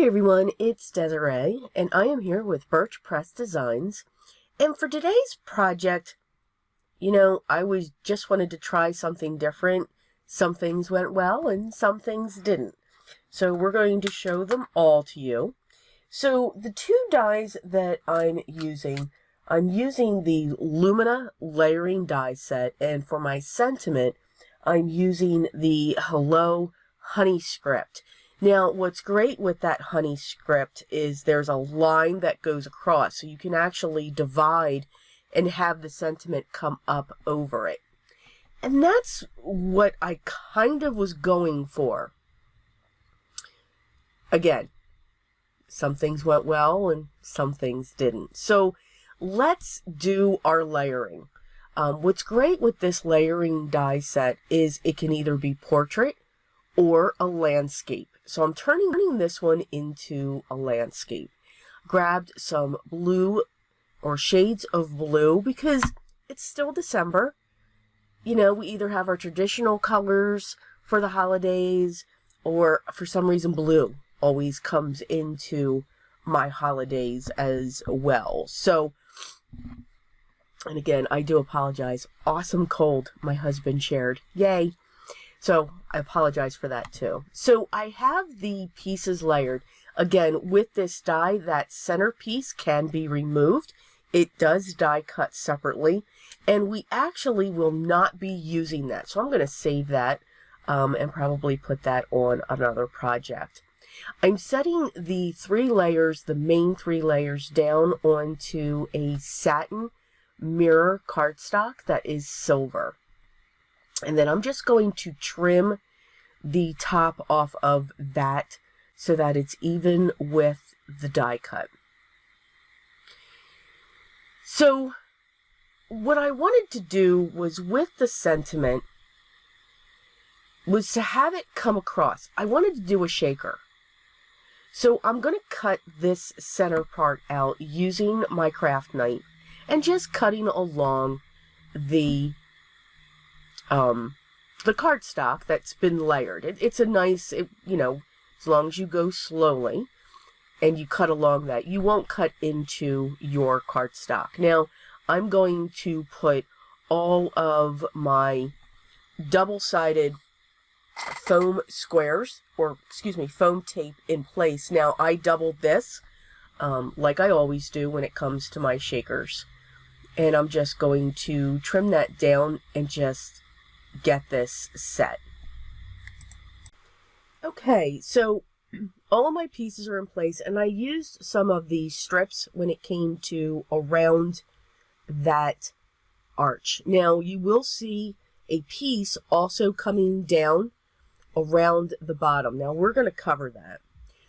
Hey everyone, it's Desiree, and I am here with Birch Press Designs. And for today's project, I just wanted to try something different. Some things went well and some things didn't. So we're going to show them all to you. So the two dies that I'm using the Lumina Layering Die Set, and for my sentiment, I'm using the Hello Honey script. Now, what's great with that honey script is there's a line that goes across, so you can actually divide and have the sentiment come up over it. And that's what I kind of was going for. Again, some things went well and some things didn't. So let's do our layering. What's great with this layering die set is it can either be portrait or a landscape. So I'm turning this one into a landscape. Grabbed some blue or shades of blue because it's still December. We either have our traditional colors for the holidays, or for some reason blue always comes into my holidays as well. So, and again, I do apologize. Awesome cold my husband shared. Yay. So I apologize for that too. So I have the pieces layered. Again, with this die, that center piece can be removed. It does die cut separately, and we actually will not be using that. So I'm going to save that and probably put that on another project. I'm setting the the main three layers, down onto a satin mirror cardstock that is silver. And then I'm just going to trim the top off of that so that it's even with the die cut. So what I wanted to do was, with the sentiment, was to have it come across. I wanted to do a shaker. So I'm going to cut this center part out using my craft knife and just cutting along the cardstock that's been layered. It's a nice, as long as you go slowly and you cut along that, you won't cut into your cardstock. Now, I'm going to put all of my double-sided foam squares, foam tape in place. Now, I doubled this, like I always do when it comes to my shakers. And I'm just going to trim that down and just get this set. Okay, so all of my pieces are in place, and I used some of the strips when it came to around that arch. Now, you will see a piece also coming down around the bottom. Now, we're going to cover that.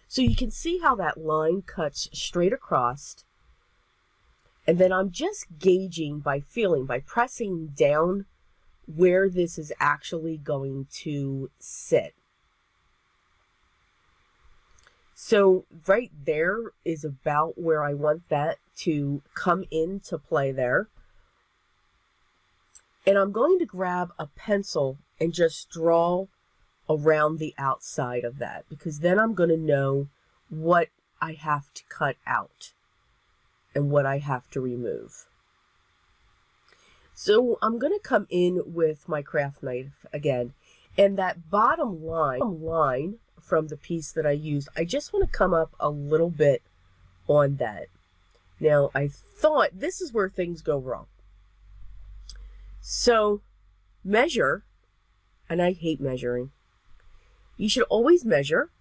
So you can see how that line cuts straight across, and then I'm just gauging by feeling, by pressing down, where this is actually going to sit. So right there is about where I want that to come into play there. And I'm going to grab a pencil and just draw around the outside of that, because then I'm going to know what I have to cut out and what I have to remove. So I'm going to come in with my craft knife again, and that bottom line from the piece that I used, I just want to come up a little bit on that. Now, I thought this is where things go wrong. So measure, and I hate measuring. You should always measure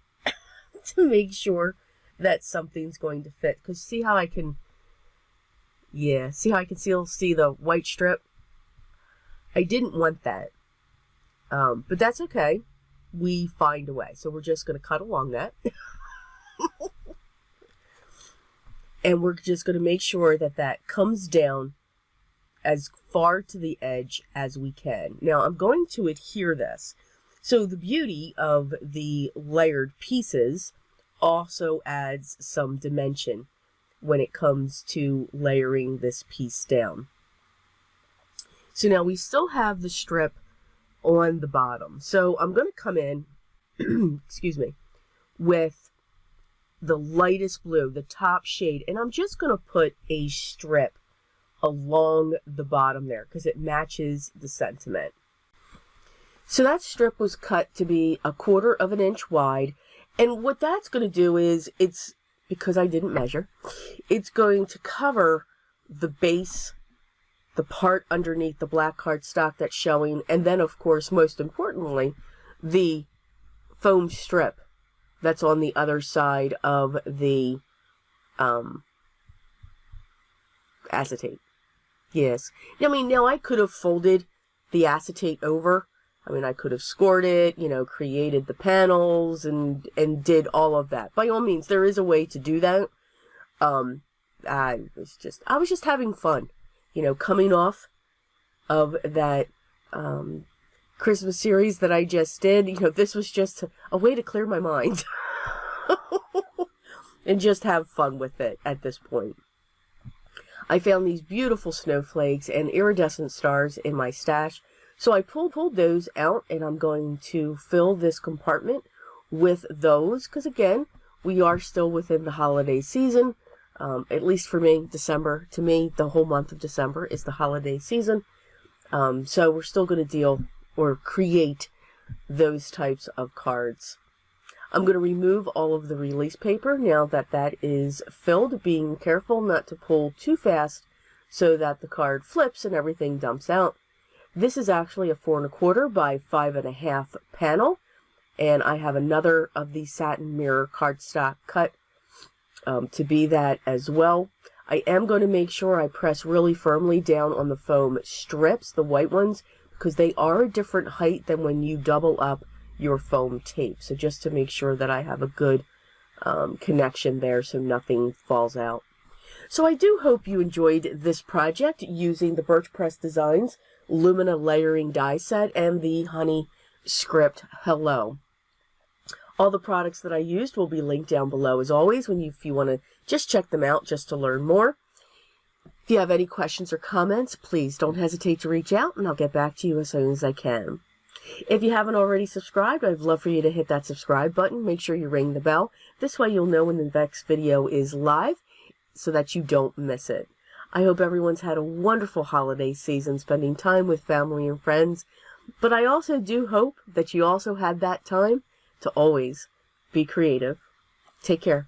to make sure that something's going to fit. Because see how I can, see how I can still see the white strip? I didn't want that. But that's okay. We find a way. So we're just going to cut along that. And we're just going to make sure that that comes down as far to the edge as we can. Now, I'm going to adhere this. So the beauty of the layered pieces also adds some dimension when it comes to layering this piece down. So now we still have the strip on the bottom. So I'm going to come in, excuse me, with the lightest blue, the top shade, and I'm just going to put a strip along the bottom there because it matches the sentiment. So that strip was cut to be 1/4 of an inch wide, and what that's going to do is, it's, because I didn't measure, it's going to cover the base, the part underneath the black cardstock that's showing, and then of course, most importantly, the foam strip that's on the other side of the acetate. Yes. I mean, now I could have folded the acetate over. I mean, I could have scored it, you know, created the panels and did all of that. By all means, there is a way to do that. I was just having fun, you know, coming off of that Christmas series that I just did. You know, this was just a way to clear my mind and just have fun with it at this point. I found these beautiful snowflakes and iridescent stars in my stash. So I pulled those out, and I'm going to fill this compartment with those, because again, we are still within the holiday season. At least for me, December, to me, the whole month of December is the holiday season. So we're still going to deal or create those types of cards. I'm going to remove all of the release paper now that that is filled, being careful not to pull too fast so that the card flips and everything dumps out. This is actually a 4 1/4 by 5 1/2 panel, and I have another of the satin mirror cardstock cut to be that as well. I am going to make sure I press really firmly down on the foam strips, the white ones, because they are a different height than when you double up your foam tape. So just to make sure that I have a good connection there so nothing falls out. So I do hope you enjoyed this project using the Birch Press Designs Lumina Layering Die Set and the Honey Script Hello. All the products that I used will be linked down below as always if you want to just check them out just to learn more. If you have any questions or comments, please don't hesitate to reach out and I'll get back to you as soon as I can. If you haven't already subscribed, I'd love for you to hit that subscribe button. Make sure you ring the bell. This way you'll know when the next video is live so that you don't miss it. I hope everyone's had a wonderful holiday season spending time with family and friends, but I also do hope that you also had that time to always be creative. Take care.